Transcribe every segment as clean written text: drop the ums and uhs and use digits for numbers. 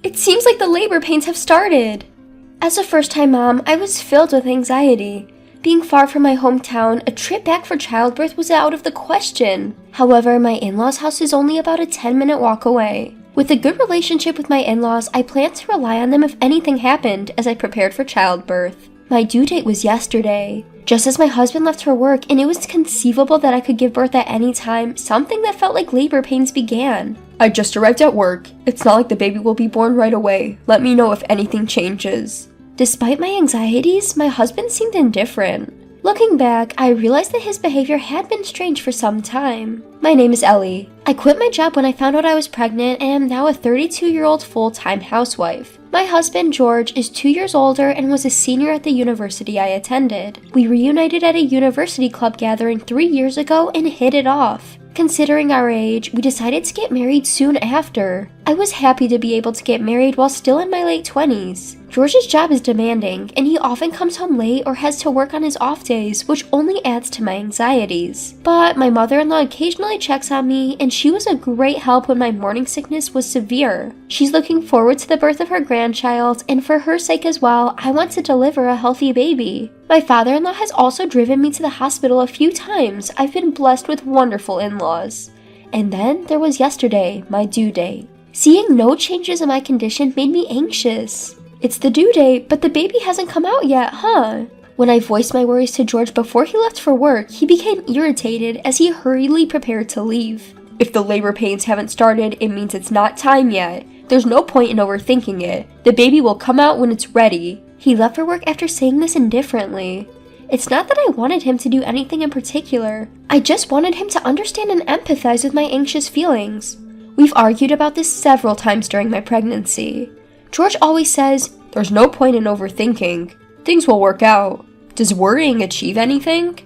It seems like the labor pains have started. As a first-time mom, I was filled with anxiety. Being far from my hometown, a trip back for childbirth was out of the question. However, my in-laws' house is only about a 10-minute walk away. With a good relationship with my in-laws, I planned to rely on them if anything happened as I prepared for childbirth. My due date was yesterday. Just as my husband left for work and it was conceivable that I could give birth at any time, something that felt like labor pains began. I just arrived at work. It's not like the baby will be born right away. Let me know if anything changes. Despite my anxieties, my husband seemed indifferent. Looking back, I realized that his behavior had been strange for some time. My name is Ellie. I quit my job when I found out I was pregnant and am now a 32-year-old full-time housewife. My husband, George, is 2 years older and was a senior at the university I attended. We reunited at a university club gathering 3 years ago and hit it off. Considering our age, we decided to get married soon after. I was happy to be able to get married while still in my late 20s. George's job is demanding, and he often comes home late or has to work on his off days, which only adds to my anxieties. But my mother-in-law occasionally checks on me, and she was a great help when my morning sickness was severe. She's looking forward to the birth of her grandchild, and for her sake as well, I want to deliver a healthy baby. My father-in-law has also driven me to the hospital a few times. I've been blessed with wonderful in-laws. And then there was yesterday, my due date. Seeing no changes in my condition made me anxious. It's the due date, but the baby hasn't come out yet, huh? When I voiced my worries to George before he left for work, he became irritated as he hurriedly prepared to leave. If the labor pains haven't started, it means it's not time yet. There's no point in overthinking it. The baby will come out when it's ready. He left for work after saying this indifferently. It's not that I wanted him to do anything in particular. I just wanted him to understand and empathize with my anxious feelings. We've argued about this several times during my pregnancy. George always says, "There's no point in overthinking. Things will work out. Does worrying achieve anything?"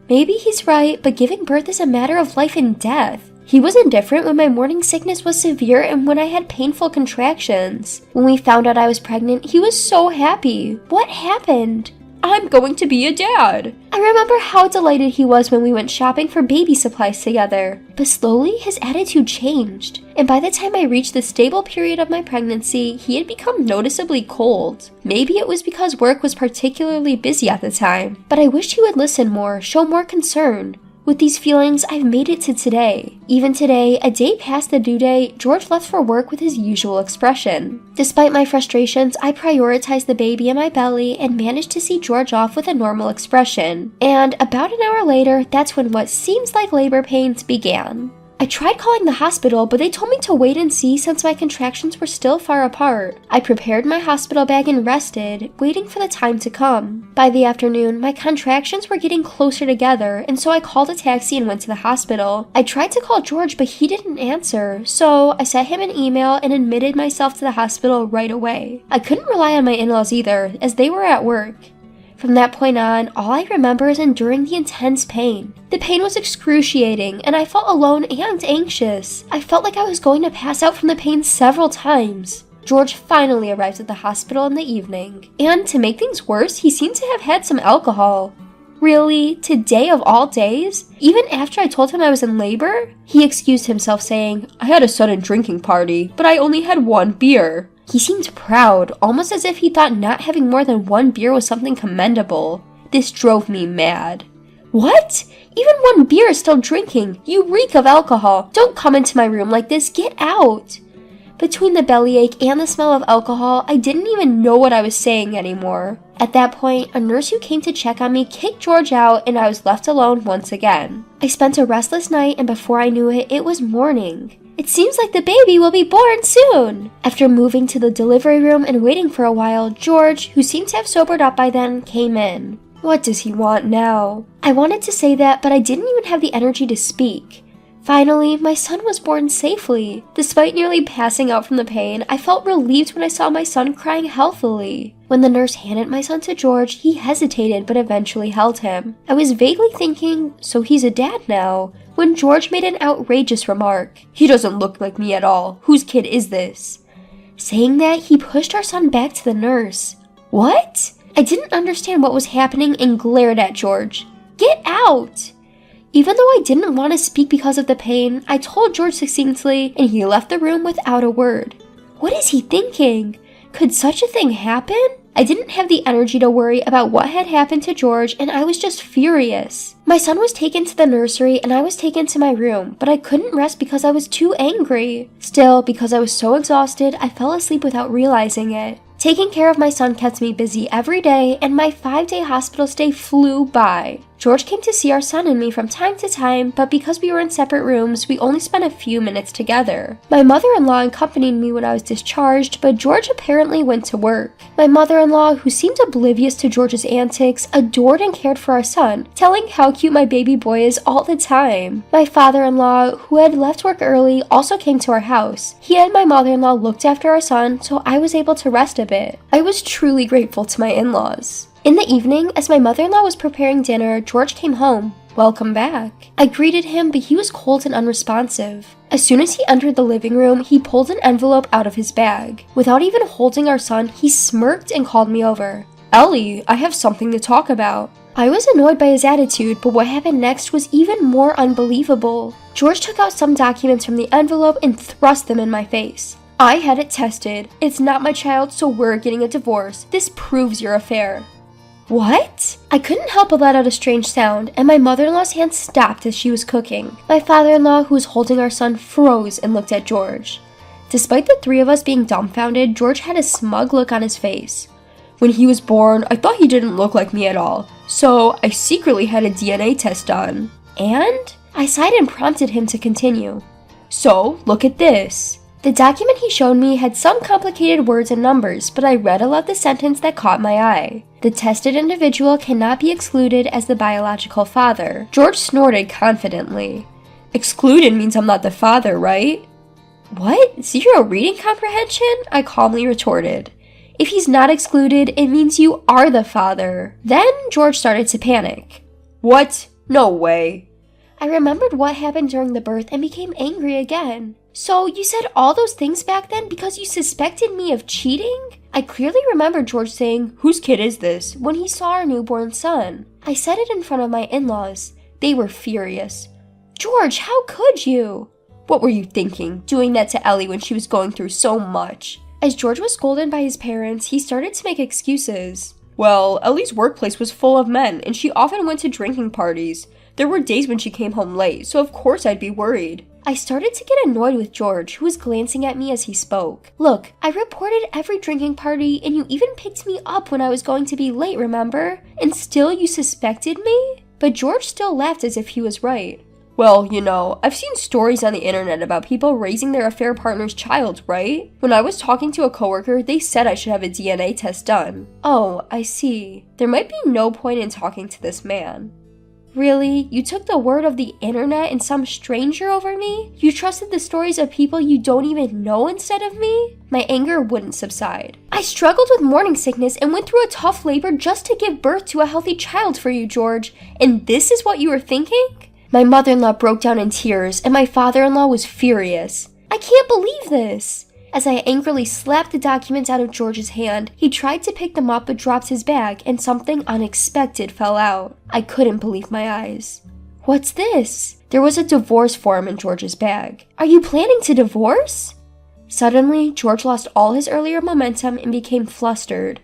Maybe he's right, but giving birth is a matter of life and death. He was indifferent when my morning sickness was severe and when I had painful contractions. When we found out I was pregnant, he was so happy. What happened? I'm going to be a dad. I remember how delighted he was when we went shopping for baby supplies together. But slowly, his attitude changed. And by the time I reached the stable period of my pregnancy, he had become noticeably cold. Maybe it was because work was particularly busy at the time. But I wished he would listen more, show more concern. With these feelings, I've made it to today. Even today, a day past the due date, George left for work with his usual expression. Despite my frustrations, I prioritized the baby in my belly and managed to see George off with a normal expression. And about an hour later, that's when what seems like labor pains began. I tried calling the hospital, but they told me to wait and see since my contractions were still far apart. I prepared my hospital bag and rested, waiting for the time to come. By the afternoon, my contractions were getting closer together, and so I called a taxi and went to the hospital. I tried to call George, but he didn't answer, so I sent him an email and admitted myself to the hospital right away. I couldn't rely on my in-laws either, as they were at work. From that point on, all I remember is enduring the intense pain. The pain was excruciating, and I felt alone and anxious. I felt like I was going to pass out from the pain several times. George finally arrived at the hospital in the evening, and to make things worse, he seemed to have had some alcohol. Really? Today of all days? Even after I told him I was in labor? He excused himself saying, "I had a sudden drinking party, but I only had one beer." He seemed proud, almost as if he thought not having more than one beer was something commendable. This drove me mad. What? Even one beer is still drinking. You reek of alcohol. Don't come into my room like this. Get out. Between the bellyache and the smell of alcohol, I didn't even know what I was saying anymore. At that point, a nurse who came to check on me kicked George out and I was left alone once again. I spent a restless night and before I knew it, it was morning. It seems like the baby will be born soon. After moving to the delivery room and waiting for a while, George, who seemed to have sobered up by then, came in. What does he want now? I wanted to say that, but I didn't even have the energy to speak. Finally, my son was born safely. Despite nearly passing out from the pain, I felt relieved when I saw my son crying healthily. When the nurse handed my son to George, he hesitated but eventually held him. I was vaguely thinking, so he's a dad now, when George made an outrageous remark. "He doesn't look like me at all. Whose kid is this?" Saying that, he pushed our son back to the nurse. What? I didn't understand what was happening and glared at George. Get out! Even though I didn't want to speak because of the pain, I told George succinctly, and he left the room without a word. What is he thinking? Could such a thing happen? I didn't have the energy to worry about what had happened to George, and I was just furious. My son was taken to the nursery and I was taken to my room, but I couldn't rest because I was too angry. Still, because I was so exhausted, I fell asleep without realizing it. Taking care of my son kept me busy every day, and my 5-day hospital stay flew by. George came to see our son and me from time to time, but because we were in separate rooms, we only spent a few minutes together. My mother-in-law accompanied me when I was discharged, but George apparently went to work. My mother-in-law, who seemed oblivious to George's antics, adored and cared for our son, telling how cute my baby boy is all the time. My father-in-law, who had left work early, also came to our house. He and my mother-in-law looked after our son, so I was able to rest a bit. I was truly grateful to my in-laws. In the evening, as my mother-in-law was preparing dinner, George came home. Welcome back. I greeted him, but he was cold and unresponsive. As soon as he entered the living room, he pulled an envelope out of his bag. Without even holding our son, he smirked and called me over. Ellie, I have something to talk about. I was annoyed by his attitude, but what happened next was even more unbelievable. George took out some documents from the envelope and thrust them in my face. I had it tested. It's not my child, so we're getting a divorce. This proves your affair. What? I couldn't help but let out a strange sound, and my mother-in-law's hand stopped as she was cooking. My father-in-law, who was holding our son, froze and looked at George. Despite the three of us being dumbfounded, George had a smug look on his face. When he was born, I thought he didn't look like me at all, so I secretly had a DNA test done. And? I sighed and prompted him to continue. So, look at this. The document he showed me had some complicated words and numbers, but I read aloud the sentence that caught my eye. The tested individual cannot be excluded as the biological father. George snorted confidently. Excluded means I'm not the father, right? What? 0 reading comprehension? I calmly retorted. If he's not excluded, it means you are the father. Then George started to panic. What? No way. I remembered what happened during the birth and became angry again. So you said all those things back then because you suspected me of cheating? I clearly remember George saying, "Whose kid is this?" when he saw our newborn son. I said it in front of my in-laws. They were furious. George, how could you? What were you thinking, doing that to Ellie when she was going through so much? As George was scolded by his parents, he started to make excuses. Well, Ellie's workplace was full of men, and she often went to drinking parties. There were days when she came home late, so of course I'd be worried. I started to get annoyed with George, who was glancing at me as he spoke. Look, I reported every drinking party, and you even picked me up when I was going to be late, remember? And still you suspected me? But George still laughed as if he was right. Well, you know, I've seen stories on the internet about people raising their affair partner's child, right? When I was talking to a coworker, they said I should have a DNA test done. Oh, I see. There might be no point in talking to this man. Really? You took the word of the internet and some stranger over me? You trusted the stories of people you don't even know instead of me? My anger wouldn't subside. I struggled with morning sickness and went through a tough labor just to give birth to a healthy child for you, George. And this is what you were thinking? My mother-in-law broke down in tears, and my father-in-law was furious. I can't believe this! As I angrily slapped the documents out of George's hand, he tried to pick them up but dropped his bag, and something unexpected fell out. I couldn't believe my eyes. What's this? There was a divorce form in George's bag. Are you planning to divorce? Suddenly, George lost all his earlier momentum and became flustered.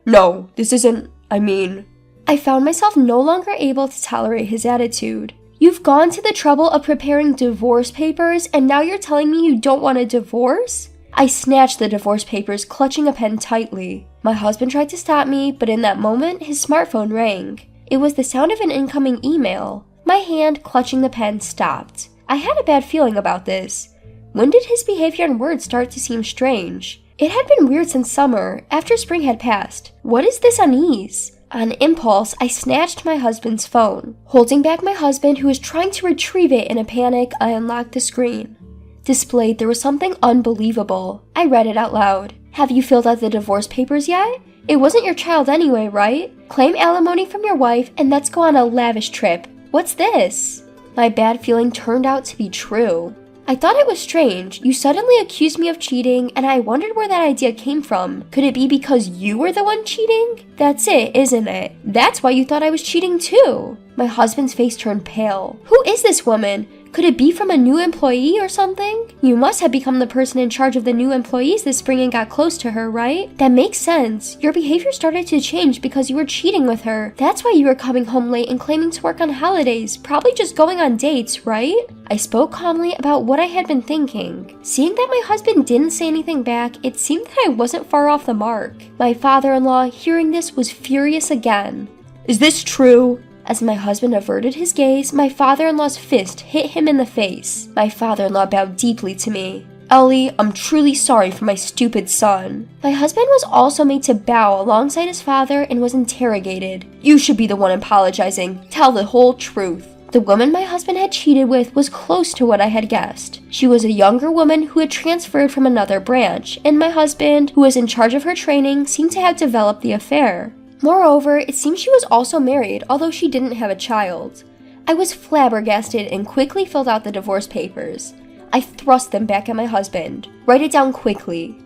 No, this isn't, I found myself no longer able to tolerate his attitude. You've gone to the trouble of preparing divorce papers, and now you're telling me you don't want a divorce? I snatched the divorce papers, clutching a pen tightly. My husband tried to stop me, but in that moment, his smartphone rang. It was the sound of an incoming email. My hand, clutching the pen, stopped. I had a bad feeling about this. When did his behavior and words start to seem strange? It had been weird since summer, after spring had passed. What is this unease? On impulse, I snatched my husband's phone. Holding back my husband, who was trying to retrieve it in a panic, I unlocked the screen. Displayed, there was something unbelievable. I read it out loud. Have you filled out the divorce papers yet? It wasn't your child anyway, right? Claim alimony from your wife and let's go on a lavish trip. What's this? My bad feeling turned out to be true. I thought it was strange. You suddenly accused me of cheating, and I wondered where that idea came from. Could it be because you were the one cheating? That's it, isn't it? That's why you thought I was cheating too. My husband's face turned pale. Who is this woman? Could it be from a new employee or something? You must have become the person in charge of the new employees this spring and got close to her, right? That makes sense. Your behavior started to change because you were cheating with her. That's why you were coming home late and claiming to work on holidays, probably just going on dates, right? I spoke calmly about what I had been thinking. Seeing that my husband didn't say anything back, it seemed that I wasn't far off the mark. My father-in-law, hearing this, was furious again. Is this true? As my husband averted his gaze, my father-in-law's fist hit him in the face. My father-in-law bowed deeply to me. Ellie, I'm truly sorry for my stupid son. My husband was also made to bow alongside his father and was interrogated. You should be the one apologizing. Tell the whole truth. The woman my husband had cheated with was close to what I had guessed. She was a younger woman who had transferred from another branch, and my husband, who was in charge of her training, seemed to have developed the affair. Moreover, it seemed she was also married, although she didn't have a child. I was flabbergasted and quickly filled out the divorce papers. I thrust them back at my husband. Write it down quickly.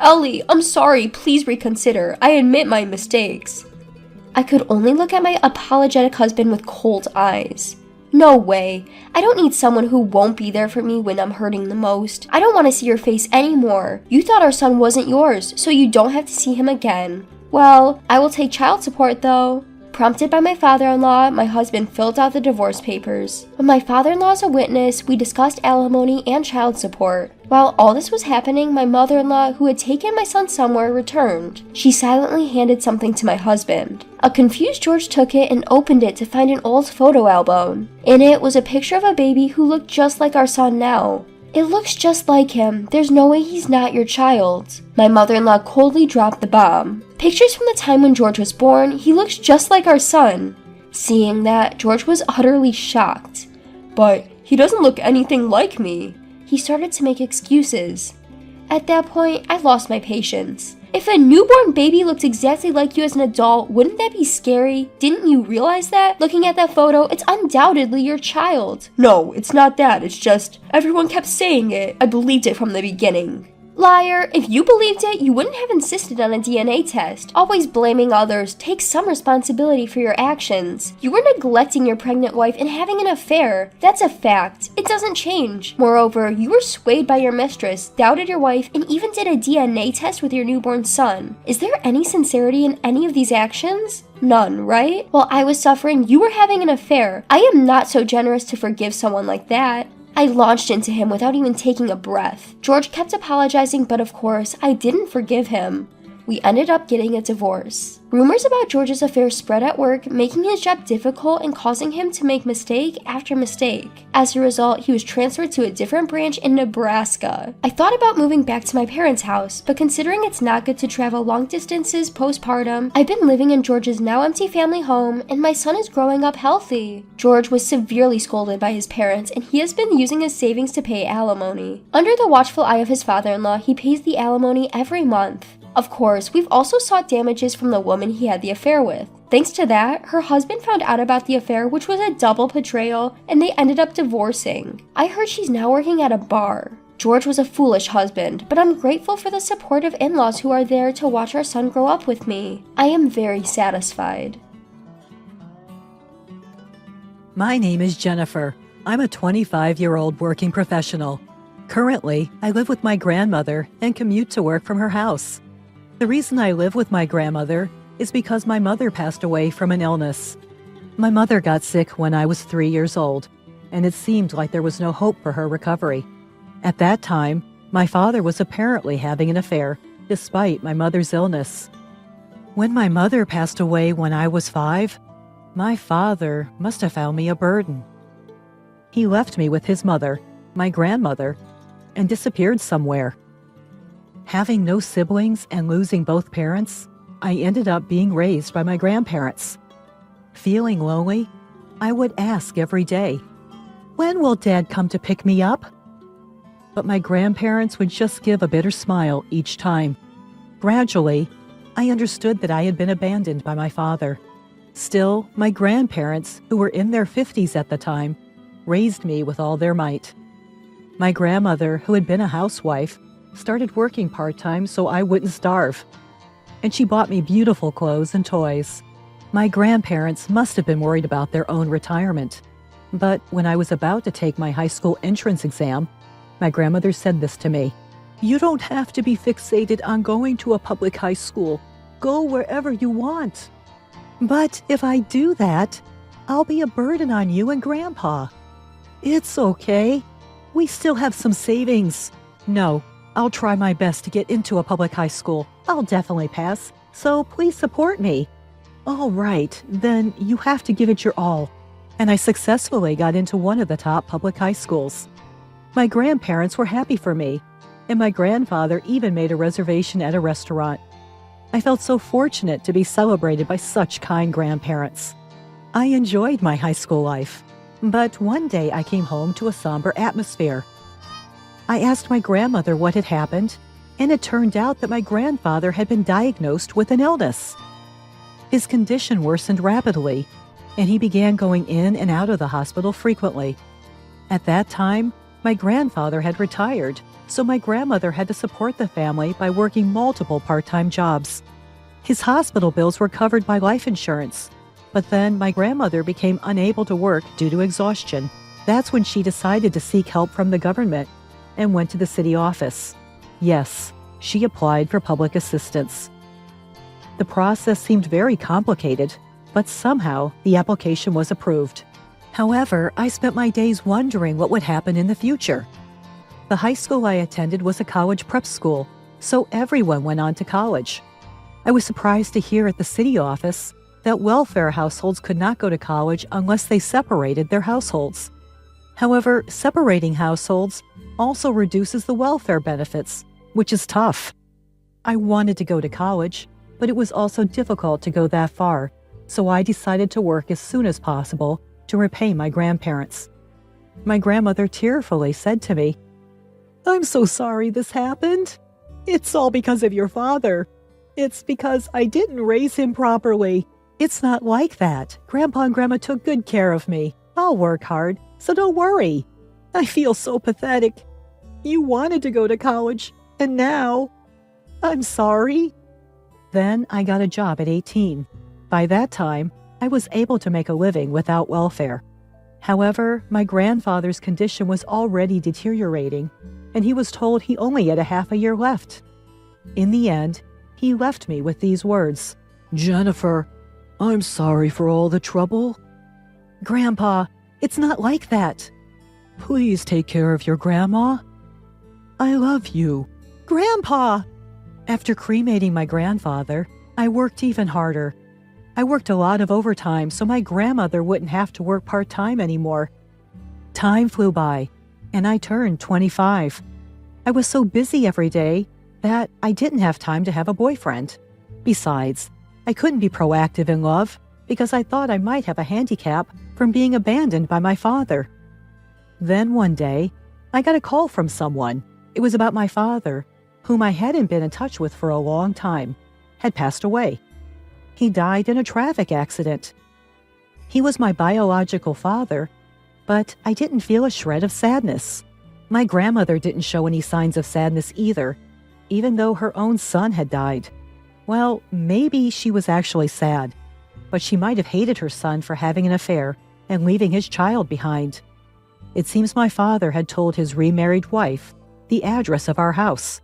Ellie, I'm sorry, please reconsider. I admit my mistakes. I could only look at my apologetic husband with cold eyes. No way. I don't need someone who won't be there for me when I'm hurting the most. I don't want to see your face anymore. You thought our son wasn't yours, so you don't have to see him again. Well, I will take child support though. Prompted by my father-in-law, my husband filled out the divorce papers. When my father-in-law is a witness, we discussed alimony and child support. While all this was happening, my mother-in-law, who had taken my son somewhere, returned. She silently handed something to my husband. A confused George took it and opened it to find an old photo album. In it was a picture of a baby who looked just like our son now. It looks just like him. There's no way he's not your child. My mother-in-law coldly dropped the bomb. Pictures from the time when George was born, he looks just like our son. Seeing that, George was utterly shocked. But he doesn't look anything like me. He started to make excuses. At that point, I lost my patience. If a newborn baby looked exactly like you as an adult, wouldn't that be scary? Didn't you realize that? Looking at that photo, it's undoubtedly your child. No, it's not that. It's just, everyone kept saying it. I believed it from the beginning. Liar, if you believed it, you wouldn't have insisted on a DNA test. Always blaming others. Take some responsibility for your actions. You were neglecting your pregnant wife and having an affair. That's a fact. It doesn't change. Moreover, you were swayed by your mistress, doubted your wife, and even did a DNA test with your newborn son. Is there any sincerity in any of these actions? None, right? While I was suffering, you were having an affair. I am not so generous to forgive someone like that. I launched into him without even taking a breath. George kept apologizing, but of course, I didn't forgive him. We ended up getting a divorce. Rumors about George's affair spread at work, making his job difficult and causing him to make mistake after mistake. As a result, he was transferred to a different branch in Nebraska. I thought about moving back to my parents' house, but considering it's not good to travel long distances postpartum, I've been living in George's now empty family home, and my son is growing up healthy. George was severely scolded by his parents, and he has been using his savings to pay alimony. Under the watchful eye of his father-in-law, he pays the alimony every month. Of course, we've also sought damages from the woman he had the affair with. Thanks to that, her husband found out about the affair, which was a double betrayal, and they ended up divorcing. I heard she's now working at a bar. George was a foolish husband, but I'm grateful for the support of in-laws who are there to watch our son grow up with me. I am very satisfied. My name is Jennifer. I'm a 25-year-old working professional. Currently, I live with my grandmother and commute to work from her house. The reason I live with my grandmother is because my mother passed away from an illness. My mother got sick when I was 3 years old, and it seemed like there was no hope for her recovery. At that time, my father was apparently having an affair, despite my mother's illness. When my mother passed away when I was 5, my father must have found me a burden. He left me with his mother, my grandmother, and disappeared somewhere. Having no siblings and losing both parents, I ended up being raised by my grandparents. Feeling lonely, I would ask every day, "When will Dad come to pick me up?" But my grandparents would just give a bitter smile each time. Gradually, I understood that I had been abandoned by my father. Still, my grandparents, who were in their 50s at the time, raised me with all their might. My grandmother, who had been a housewife, started working part-time so I wouldn't starve. And she bought me beautiful clothes and toys. My grandparents must have been worried about their own retirement. But when I was about to take my high school entrance exam, my grandmother said this to me: "You don't have to be fixated on going to a public high school. Go wherever you want." "But if I do that, I'll be a burden on you and Grandpa." "It's okay. We still have some savings." "No, I'll try my best to get into a public high school. I'll definitely pass, so please support me." "All right, then you have to give it your all." And I successfully got into one of the top public high schools. My grandparents were happy for me, and my grandfather even made a reservation at a restaurant. I felt so fortunate to be celebrated by such kind grandparents. I enjoyed my high school life, but one day I came home to a somber atmosphere. I asked my grandmother what had happened, and it turned out that my grandfather had been diagnosed with an illness. His condition worsened rapidly, and he began going in and out of the hospital frequently. At that time, my grandfather had retired, so my grandmother had to support the family by working multiple part-time jobs. His hospital bills were covered by life insurance, but then my grandmother became unable to work due to exhaustion. That's when she decided to seek help from the government and went to the city office. Yes, she applied for public assistance. The process seemed very complicated, but somehow the application was approved. However, I spent my days wondering what would happen in the future. The high school I attended was a college prep school, so everyone went on to college. I was surprised to hear at the city office that welfare households could not go to college unless they separated their households. However, separating households also reduces the welfare benefits, which is tough. I wanted to go to college, but it was also difficult to go that far, so I decided to work as soon as possible to repay my grandparents. My grandmother tearfully said to me, "I'm so sorry this happened. It's all because of your father. It's because I didn't raise him properly." "It's not like that. Grandpa and Grandma took good care of me. I'll work hard, so don't worry." "I feel so pathetic. You wanted to go to college, and now I'm sorry." Then I got a job at 18. By that time, I was able to make a living without welfare. However, my grandfather's condition was already deteriorating, and he was told he only had a half a year left. In the end, he left me with these words: "Jennifer, I'm sorry for all the trouble." "Grandpa, it's not like that." "Please take care of your grandma. I love you." "Grandpa!" After cremating my grandfather, I worked even harder. I worked a lot of overtime so my grandmother wouldn't have to work part-time anymore. Time flew by, and I turned 25. I was so busy every day that I didn't have time to have a boyfriend. Besides, I couldn't be proactive in love because I thought I might have a handicap from being abandoned by my father. Then one day, I got a call from someone. It was about my father, whom I hadn't been in touch with for a long time, had passed away. He died in a traffic accident. He was my biological father, but I didn't feel a shred of sadness. My grandmother didn't show any signs of sadness either, even though her own son had died. Well, maybe she was actually sad, but she might have hated her son for having an affair and leaving his child behind. It seems my father had told his remarried wife the address of our house.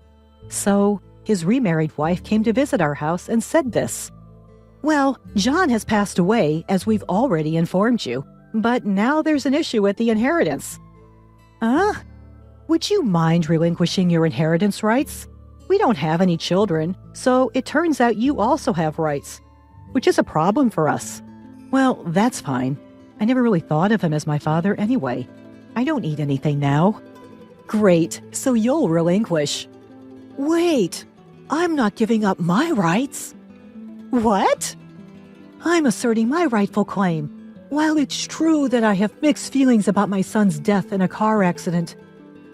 So his remarried wife came to visit our house and said this: "Well, John has passed away, as we've already informed you, but now there's an issue with the inheritance." "Huh? Would you mind relinquishing your inheritance rights? We don't have any children, so it turns out you also have rights, which is a problem for us." "Well, that's fine. I never really thought of him as my father anyway. I don't need anything now." "Great, so you'll relinquish." "Wait, I'm not giving up my rights." "What?" "I'm asserting my rightful claim. While it's true that I have mixed feelings about my son's death in a car accident,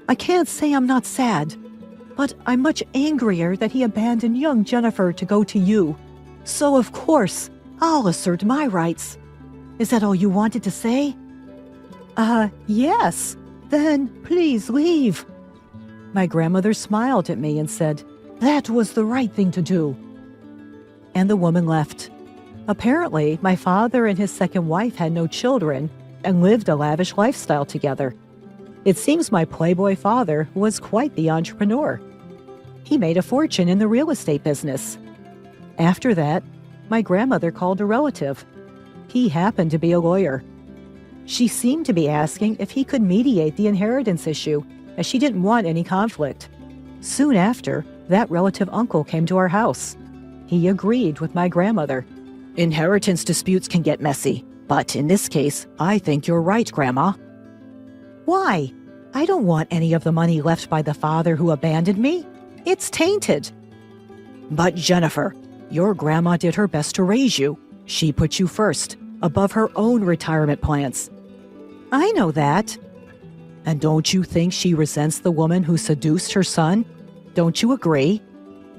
I can't say I'm not sad, but I'm much angrier that he abandoned young Jennifer to go to you. So of course, I'll assert my rights. Is that all you wanted to say?" Yes. Then please leave." My grandmother smiled at me and said, "That was the right thing to do." And the woman left. Apparently, my father and his second wife had no children, and lived a lavish lifestyle together. It seems my playboy father was quite the entrepreneur. He made a fortune in the real estate business. After that, my grandmother called a relative. He happened to be a lawyer. She seemed to be asking if he could mediate the inheritance issue, as she didn't want any conflict. Soon after, that relative uncle came to our house. He agreed with my grandmother. Inheritance disputes can get messy, but in this case, I think you're right, Grandma. Why? I don't want any of the money left by the father who abandoned me. It's tainted. But Jennifer, your grandma did her best to raise you. She put you first, above her own retirement plans. I know that. And don't you think she resents the woman who seduced her son? Don't you agree?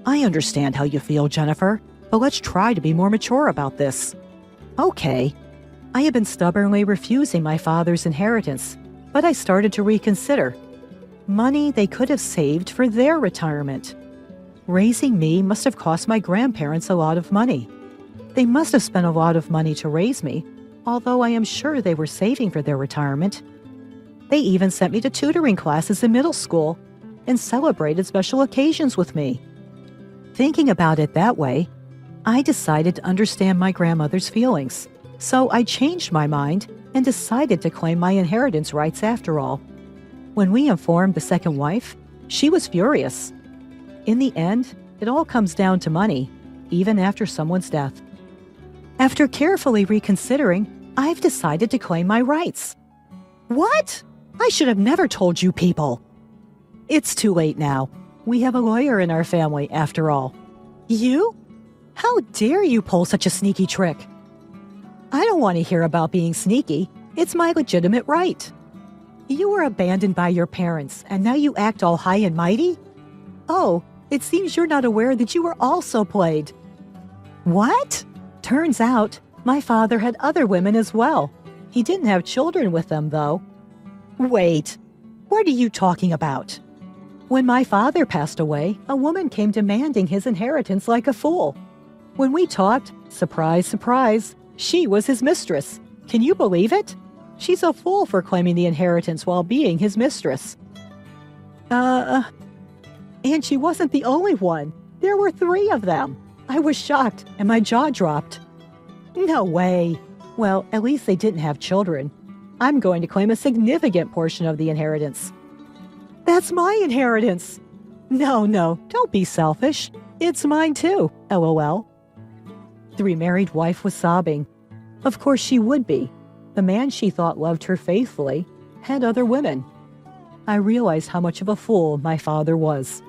I understand how you feel, Jennifer, but let's try to be more mature about this. Okay. I have been stubbornly refusing my father's inheritance, but I started to reconsider. Money they could have saved for their retirement. Raising me must have cost my grandparents a lot of money. They must have spent a lot of money to raise me, although I am sure they were saving for their retirement. They even sent me to tutoring classes in middle school and celebrated special occasions with me. Thinking about it that way, I decided to understand my grandmother's feelings. So I changed my mind and decided to claim my inheritance rights after all. When we informed the second wife, she was furious. In the end, it all comes down to money, even after someone's death. After carefully reconsidering, I've decided to claim my rights. What? I should have never told you people. It's too late now. We have a lawyer in our family, after all. You? How dare you pull such a sneaky trick? I don't want to hear about being sneaky. It's my legitimate right. You were abandoned by your parents, and now you act all high and mighty? Oh, it seems you're not aware that you were also played. What? Turns out, my father had other women as well. He didn't have children with them, though. Wait, what are you talking about? When my father passed away, a woman came demanding his inheritance like a fool. When we talked, surprise, surprise, she was his mistress. Can you believe it? She's a fool for claiming the inheritance while being his mistress. And she wasn't the only one. There were 3 of them. I was shocked, and my jaw dropped. No way. Well, at least they didn't have children. I'm going to claim a significant portion of the inheritance. That's my inheritance. No, don't be selfish. It's mine too, LOL. The remarried wife was sobbing. Of course she would be. The man she thought loved her faithfully had other women. I realized how much of a fool my father was.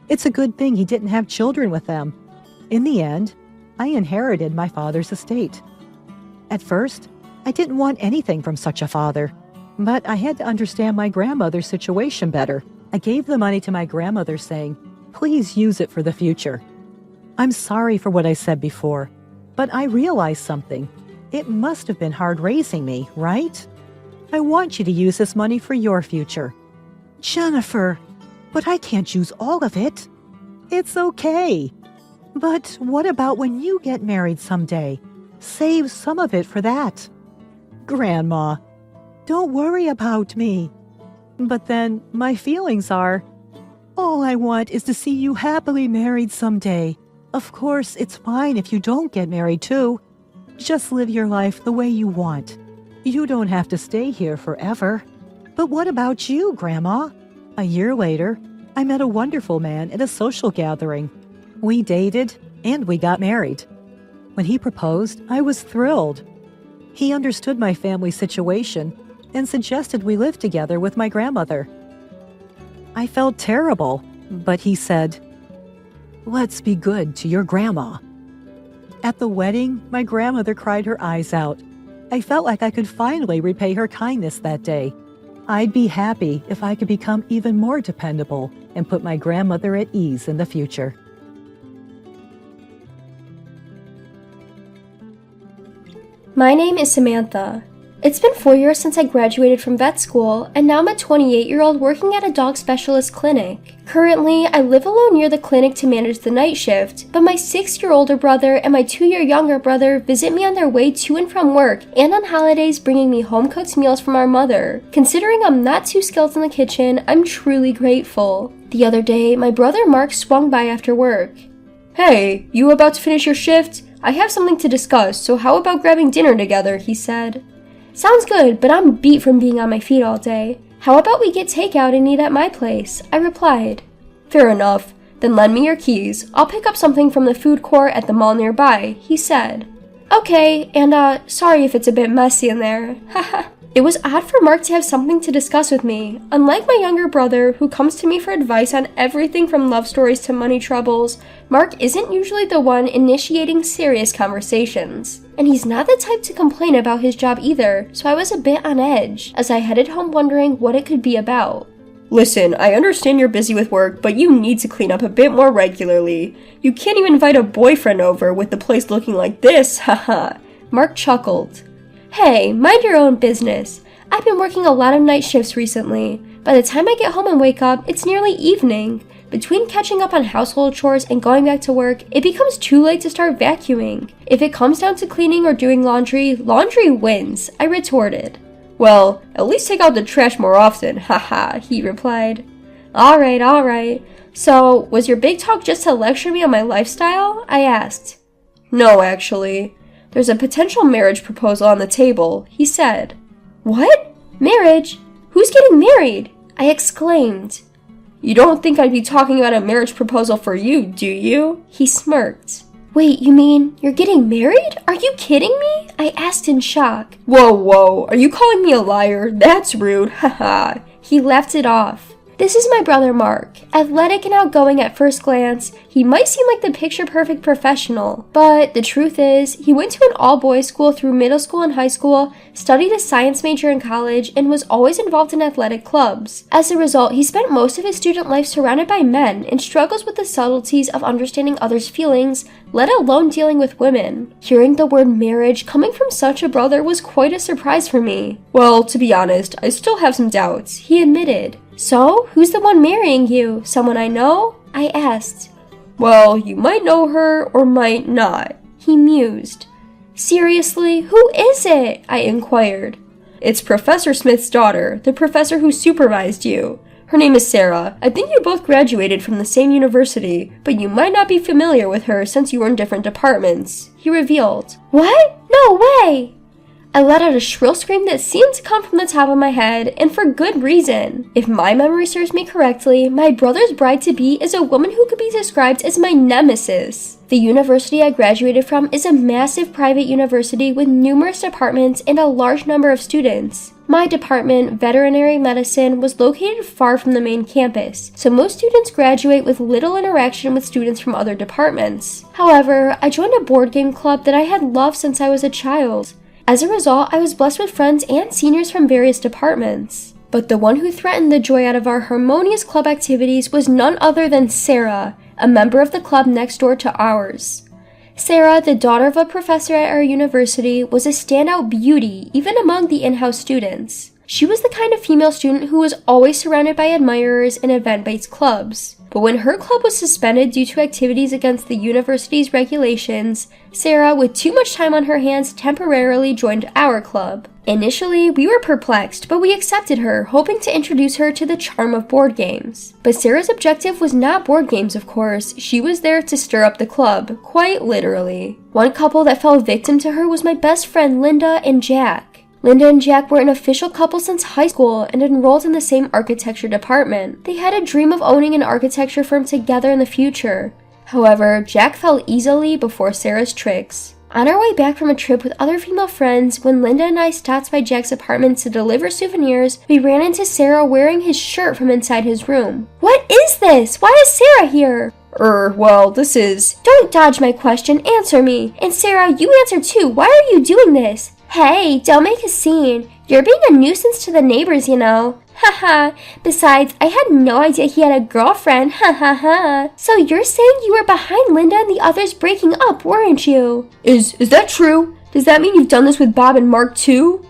It's a good thing he didn't have children with them. In the end, I inherited my father's estate. At first, I didn't want anything from such a father, but I had to understand my grandmother's situation better. I gave the money to my grandmother saying, "Please use it for the future." I'm sorry for what I said before, but I realized something. It must have been hard raising me, right? I want you to use this money for your future. Jennifer, but I can't use all of it. It's okay. But what about when you get married someday? Save some of it for that. Grandma, don't worry about me. But then my feelings are, all I want is to see you happily married someday. Of course, it's fine if you don't get married too. Just live your life the way you want. You don't have to stay here forever. But what about you, Grandma? A year later, I met a wonderful man at a social gathering. We dated and we got married. When he proposed, I was thrilled. He understood my family situation and suggested we live together with my grandmother. I felt terrible, but he said, "Let's be good to your grandma." At the wedding, my grandmother cried her eyes out. I felt like I could finally repay her kindness that day. I'd be happy if I could become even more dependable and put my grandmother at ease in the future. My name is Samantha. It's been 4 years since I graduated from vet school, and now I'm a 28-year-old working at a dog specialist clinic. Currently, I live alone near the clinic to manage the night shift, but my 6-year older brother and my 2-year younger brother visit me on their way to and from work and on holidays bringing me home-cooked meals from our mother. Considering I'm not too skilled in the kitchen, I'm truly grateful. The other day, my brother Mark swung by after work. "Hey, you about to finish your shift? I have something to discuss, so how about grabbing dinner together?" he said. "Sounds good, but I'm beat from being on my feet all day. How about we get takeout and eat at my place?" I replied. "Fair enough. Then lend me your keys. I'll pick up something from the food court at the mall nearby," he said. "Okay, and sorry if it's a bit messy in there. Haha." It was odd for Mark to have something to discuss with me. Unlike my younger brother, who comes to me for advice on everything from love stories to money troubles, Mark isn't usually the one initiating serious conversations. And he's not the type to complain about his job either, so I was a bit on edge, as I headed home wondering what it could be about. "Listen, I understand you're busy with work, but you need to clean up a bit more regularly. You can't even invite a boyfriend over with the place looking like this, haha." Mark chuckled. "Hey, mind your own business. I've been working a lot of night shifts recently. By the time I get home and wake up, it's nearly evening. Between catching up on household chores and going back to work, it becomes too late to start vacuuming. If it comes down to cleaning or doing laundry, laundry wins," I retorted. "Well, at least take out the trash more often, haha," he replied. Alright. So, was your big talk just to lecture me on my lifestyle?" I asked. "No, actually. There's a potential marriage proposal on the table," he said. "What? Marriage? Who's getting married?" I exclaimed. "You don't think I'd be talking about a marriage proposal for you, do you?" He smirked. "Wait, you mean you're getting married? Are you kidding me?" I asked in shock. Whoa, are you calling me a liar? That's rude, haha. He laughed it off. This is my brother Mark. Athletic and outgoing at first glance, he might seem like the picture-perfect professional, but the truth is, he went to an all-boys school through middle school and high school, studied a science major in college, and was always involved in athletic clubs. As a result, he spent most of his student life surrounded by men and struggles with the subtleties of understanding others' feelings, let alone dealing with women. Hearing the word marriage coming from such a brother was quite a surprise for me. "Well, to be honest, I still have some doubts," he admitted. "So, who's the one marrying you? Someone I know?" I asked. "Well, you might know her or might not," he mused. "Seriously, who is it?" I inquired. "It's Professor Smith's daughter, the professor who supervised you. Her name is Sarah. I think you both graduated from the same university, but you might not be familiar with her since you were in different departments," he revealed. "What? No way!" I let out a shrill scream that seemed to come from the top of my head, and for good reason. If my memory serves me correctly, my brother's bride-to-be is a woman who could be described as my nemesis. The university I graduated from is a massive private university with numerous departments and a large number of students. My department, veterinary medicine, was located far from the main campus, so most students graduate with little interaction with students from other departments. However, I joined a board game club that I had loved since I was a child. As a result, I was blessed with friends and seniors from various departments. But the one who threatened the joy out of our harmonious club activities was none other than Sarah, a member of the club next door to ours. Sarah, the daughter of a professor at our university, was a standout beauty even among the in-house students. She was the kind of female student who was always surrounded by admirers in event-based clubs. But when her club was suspended due to activities against the university's regulations, Sarah, with too much time on her hands, temporarily joined our club. Initially, we were perplexed, but we accepted her, hoping to introduce her to the charm of board games. But Sarah's objective was not board games, of course. She was there to stir up the club, quite literally. One couple that fell victim to her was my best friend Linda and Jack. Linda and Jack were an official couple since high school and enrolled in the same architecture department. They had a dream of owning an architecture firm together in the future. However, Jack fell easily before Sarah's tricks. On our way back from a trip with other female friends, when Linda and I stopped by Jack's apartment to deliver souvenirs, we ran into Sarah wearing his shirt from inside his room. "What is this? Why is Sarah here?" Well, this is..." "Don't dodge my question, answer me. And Sarah, you answer too. Why are you doing this?" "Hey, don't make a scene. You're being a nuisance to the neighbors, you know." Haha. Besides, I had no idea he had a girlfriend. Ha. So you're saying you were behind Linda and the others breaking up, weren't you? Is that true? Does that mean you've done this with Bob and Mark too?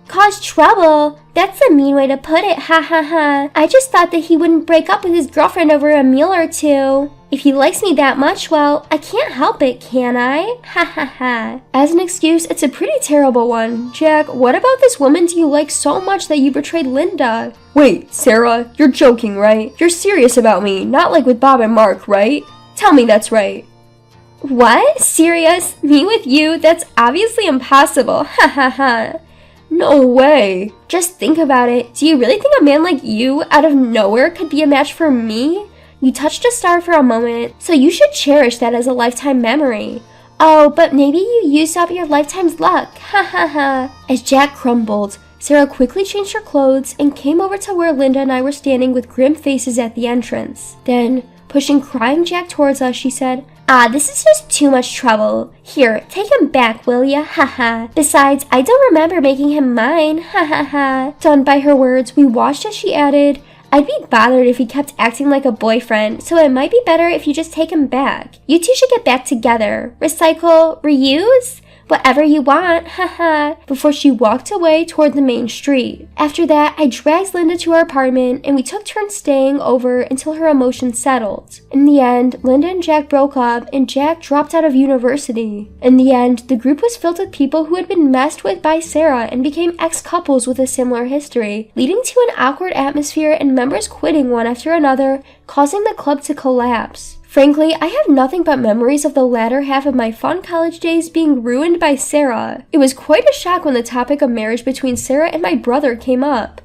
Cause trouble? That's a mean way to put it, ha ha ha. I just thought that he wouldn't break up with his girlfriend over a meal or two. If he likes me that much, well, I can't help it, can I? Ha ha ha. As an excuse, it's a pretty terrible one. Jack, what about this woman do you like so much that you betrayed Linda? Wait, Sarah, you're joking, right? You're serious about me, not like with Bob and Mark, right? Tell me that's right. What? Serious? Me with you? That's obviously impossible. Ha ha ha. No way. Just think about it. Do you really think a man like you, out of nowhere, could be a match for me? You touched a star for a moment, so you should cherish that as a lifetime memory. Oh, but maybe you used up your lifetime's luck. Ha ha ha. As Jack crumbled, Sarah quickly changed her clothes and came over to where Linda and I were standing with grim faces at the entrance. Then, pushing crying Jack towards us, she said, this is just too much trouble. Here, take him back, will ya? Ha ha. Besides, I don't remember making him mine. Ha ha ha. Stunned by her words, we watched as she added, I'd be bothered if he kept acting like a boyfriend, so it might be better if you just take him back. You two should get back together. Recycle? Reuse? Whatever you want, haha, before she walked away toward the main street. After that, I dragged Linda to our apartment and we took turns staying over until her emotions settled. In the end, Linda and Jack broke up and Jack dropped out of university. In the end, the group was filled with people who had been messed with by Sarah and became ex-couples with a similar history, leading to an awkward atmosphere and members quitting one after another, causing the club to collapse. Frankly, I have nothing but memories of the latter half of my fun college days being ruined by Sarah. It was quite a shock when the topic of marriage between Sarah and my brother came up.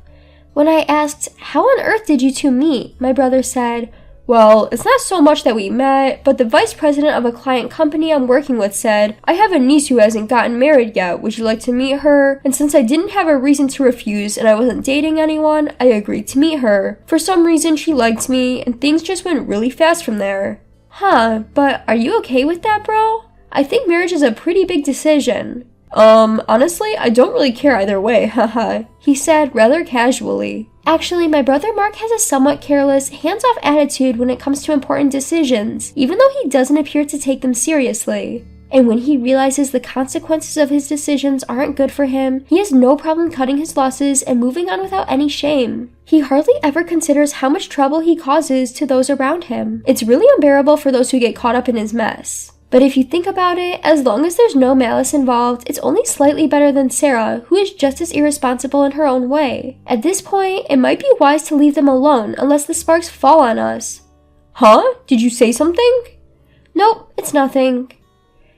When I asked, how on earth did you two meet? My brother said, well, it's not so much that we met, but the vice president of a client company I'm working with said, I have a niece who hasn't gotten married yet, would you like to meet her? And since I didn't have a reason to refuse and I wasn't dating anyone, I agreed to meet her. For some reason she liked me, and things just went really fast from there. Huh, but are you okay with that, bro? I think marriage is a pretty big decision. Honestly, I don't really care either way, haha, he said rather casually. Actually, my brother Mark has a somewhat careless, hands-off attitude when it comes to important decisions, even though he doesn't appear to take them seriously. And when he realizes the consequences of his decisions aren't good for him, he has no problem cutting his losses and moving on without any shame. He hardly ever considers how much trouble he causes to those around him. It's really unbearable for those who get caught up in his mess. But if you think about it, as long as there's no malice involved, it's only slightly better than Sarah, who is just as irresponsible in her own way. At this point, it might be wise to leave them alone unless the sparks fall on us. Huh? Did you say something? Nope, it's nothing.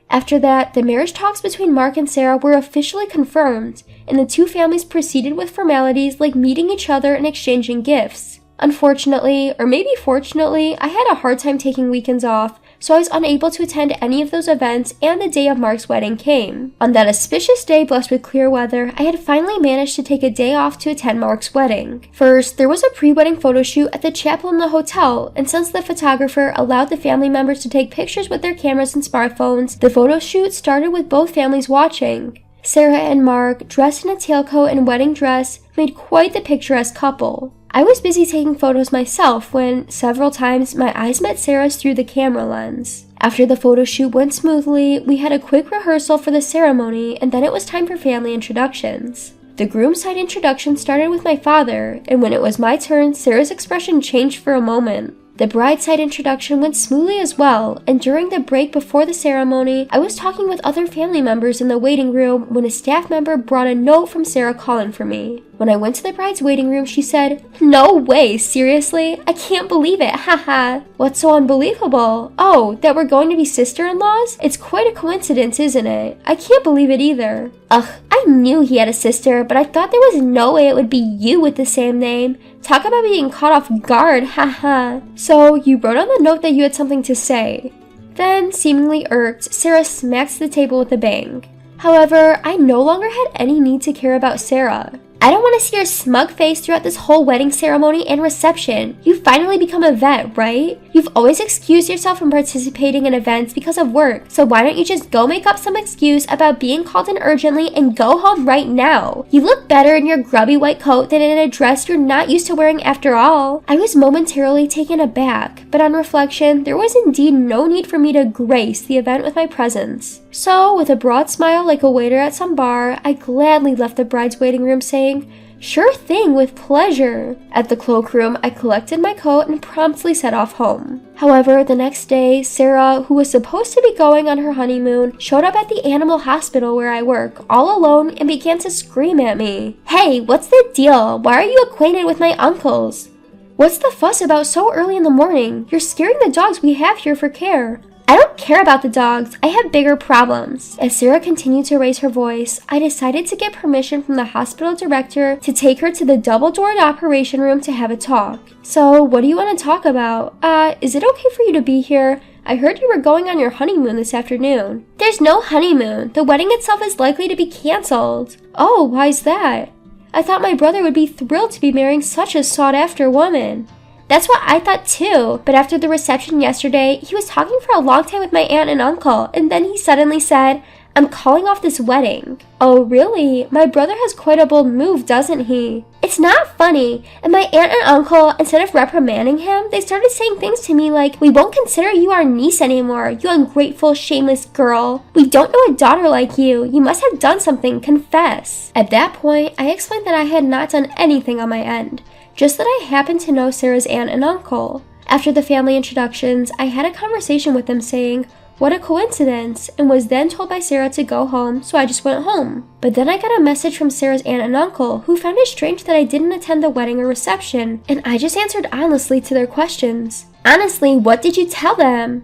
After that, the marriage talks between Mark and Sarah were officially confirmed, and the two families proceeded with formalities like meeting each other and exchanging gifts. Unfortunately, or maybe fortunately, I had a hard time taking weekends off, so I was unable to attend any of those events, and the day of Mark's wedding came. On that auspicious day blessed with clear weather, I had finally managed to take a day off to attend Mark's wedding. First, there was a pre-wedding photo shoot at the chapel in the hotel, and since the photographer allowed the family members to take pictures with their cameras and smartphones, the photo shoot started with both families watching. Sarah and Mark, dressed in a tailcoat and wedding dress, made quite the picturesque couple. I was busy taking photos myself when, several times, my eyes met Sarah's through the camera lens. After the photo shoot went smoothly, we had a quick rehearsal for the ceremony, and then it was time for family introductions. The groom's side introduction started with my father, and when it was my turn, Sarah's expression changed for a moment. The bride's side introduction went smoothly as well, and during the break before the ceremony, I was talking with other family members in the waiting room when a staff member brought a note from Sarah calling for me. When I went to the bride's waiting room, she said, "No way, seriously? I can't believe it, haha." What's so unbelievable? Oh, that we're going to be sister-in-laws? It's quite a coincidence, isn't it? I can't believe it either. Ugh, I knew he had a sister, but I thought there was no way it would be you with the same name. Talk about being caught off guard, haha. So, you wrote on the note that you had something to say. Then, seemingly irked, Sarah smacked the table with a bang. However, I no longer had any need to care about Sarah. I don't want to see your smug face throughout this whole wedding ceremony and reception. You finally become a vet, right? You've always excused yourself from participating in events because of work, so why don't you just go make up some excuse about being called in urgently and go home right now? You look better in your grubby white coat than in a dress you're not used to wearing after all. I was momentarily taken aback, but on reflection, there was indeed no need for me to grace the event with my presence. So, with a broad smile like a waiter at some bar, I gladly left the bride's waiting room saying, "Sure thing, with pleasure." At the cloakroom, I collected my coat and promptly set off home. However, the next day, Sarah, who was supposed to be going on her honeymoon, showed up at the animal hospital where I work, all alone, and began to scream at me. "Hey, what's the deal? Why are you acquainted with my uncles? What's the fuss about so early in the morning? You're scaring the dogs we have here for care." "I don't care about the dogs. I have bigger problems." As Sarah continued to raise her voice, I decided to get permission from the hospital director to take her to the double-doored operation room to have a talk. "So, what do you want to talk about? Is it okay for you to be here? I heard you were going on your honeymoon this afternoon." "There's no honeymoon. The wedding itself is likely to be canceled." "Oh, why's that? I thought my brother would be thrilled to be marrying such a sought-after woman." "That's what I thought too, but after the reception yesterday, he was talking for a long time with my aunt and uncle, and then he suddenly said, 'I'm calling off this wedding.'" "Oh really? My brother has quite a bold move, doesn't he?" "It's not funny, and my aunt and uncle, instead of reprimanding him, they started saying things to me like, 'We won't consider you our niece anymore, you ungrateful, shameless girl. We don't know a daughter like you. You must have done something, confess.'" At that point, I explained that I had not done anything on my end, just that I happened to know Sarah's aunt and uncle. After the family introductions, I had a conversation with them saying, "What a coincidence," and was then told by Sarah to go home, so I just went home. But then I got a message from Sarah's aunt and uncle, who found it strange that I didn't attend the wedding or reception, and I just answered honestly to their questions. "Honestly, what did you tell them?"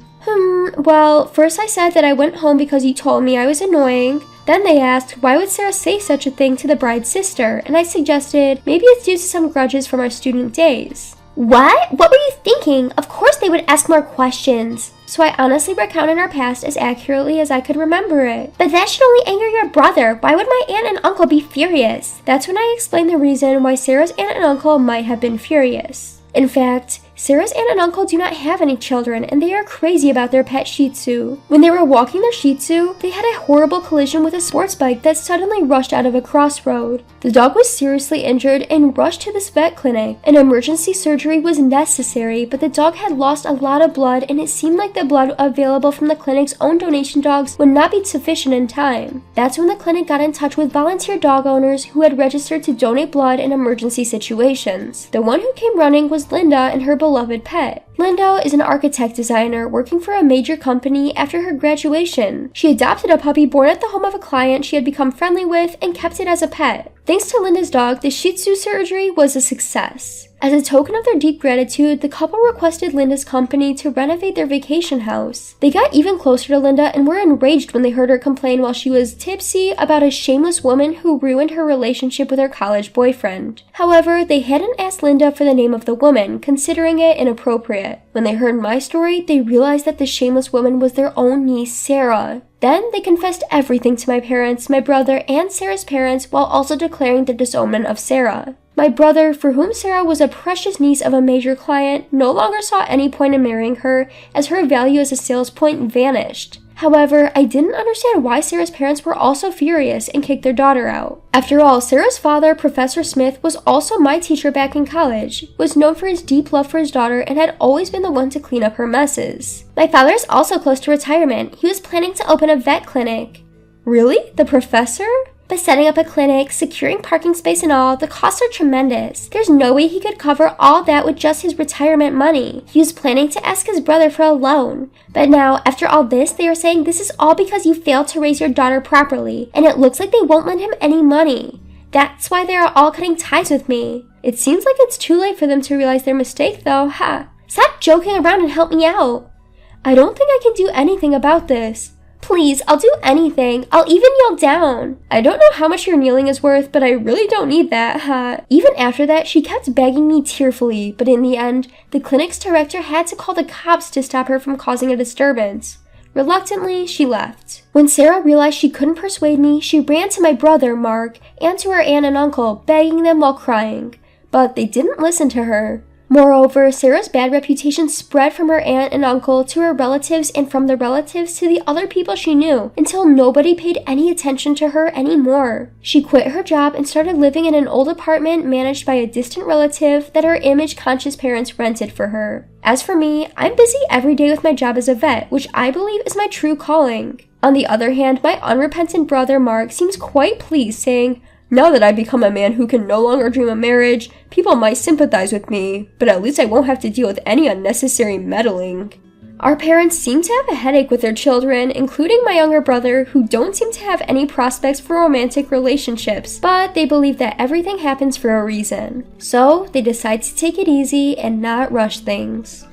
Well, first I said that I went home because you told me I was annoying. Then they asked, why would Sarah say such a thing to the bride's sister? And I suggested, maybe it's due to some grudges from our student days. "What? What were you thinking? Of course they would ask more questions." So I honestly recounted our past as accurately as I could remember it. "But that should only anger your brother. Why would my aunt and uncle be furious?" That's when I explained the reason why Sarah's aunt and uncle might have been furious. In fact, Sarah's aunt and uncle do not have any children, and they are crazy about their pet Shih Tzu. When they were walking their Shih Tzu, they had a horrible collision with a sports bike that suddenly rushed out of a crossroad. The dog was seriously injured and rushed to this vet clinic. An emergency surgery was necessary, but the dog had lost a lot of blood, and it seemed like the blood available from the clinic's own donation dogs would not be sufficient in time. That's when the clinic got in touch with volunteer dog owners who had registered to donate blood in emergency situations. The one who came running was Linda and her beloved pet. Linda is an architect designer working for a major company after her graduation. She adopted a puppy born at the home of a client she had become friendly with and kept it as a pet. Thanks to Linda's dog, the Shih Tzu surgery was a success. As a token of their deep gratitude, the couple requested Linda's company to renovate their vacation house. They got even closer to Linda and were enraged when they heard her complain while she was tipsy about a shameless woman who ruined her relationship with her college boyfriend. However, they hadn't asked Linda for the name of the woman, considering it inappropriate. When they heard my story, they realized that the shameless woman was their own niece, Sarah. Then they confessed everything to my parents, my brother, and Sarah's parents, while also declaring the disownment of Sarah. My brother, for whom Sarah was a precious niece of a major client, no longer saw any point in marrying her, as her value as a sales point vanished. However, I didn't understand why Sarah's parents were also furious and kicked their daughter out. After all, Sarah's father, Professor Smith, was also my teacher back in college, was known for his deep love for his daughter, and had always been the one to clean up her messes. My father is also close to retirement. He was planning to open a vet clinic. Really? The professor? But setting up a clinic, securing parking space and all, the costs are tremendous. There's no way he could cover all that with just his retirement money. He was planning to ask his brother for a loan. But now, after all this, they are saying this is all because you failed to raise your daughter properly, and it looks like they won't lend him any money. That's why they are all cutting ties with me. It seems like it's too late for them to realize their mistake though, ha. Stop joking around and help me out. I don't think I can do anything about this. Please, I'll do anything. I'll even kneel down. I don't know how much your kneeling is worth, but I really don't need that, huh? Even after that, she kept begging me tearfully, but in the end, the clinic's director had to call the cops to stop her from causing a disturbance. Reluctantly, she left. When Sarah realized she couldn't persuade me, she ran to my brother, Mark, and to her aunt and uncle, begging them while crying. But they didn't listen to her. Moreover, Sarah's bad reputation spread from her aunt and uncle to her relatives and from the relatives to the other people she knew, until nobody paid any attention to her anymore. She quit her job and started living in an old apartment managed by a distant relative that her image-conscious parents rented for her. As for me, I'm busy every day with my job as a vet, which I believe is my true calling. On the other hand, my unrepentant brother Mark seems quite pleased, saying, "Now that I've become a man who can no longer dream of marriage, people might sympathize with me, but at least I won't have to deal with any unnecessary meddling." Our parents seem to have a headache with their children, including my younger brother, who don't seem to have any prospects for romantic relationships, but they believe that everything happens for a reason. So, they decide to take it easy and not rush things.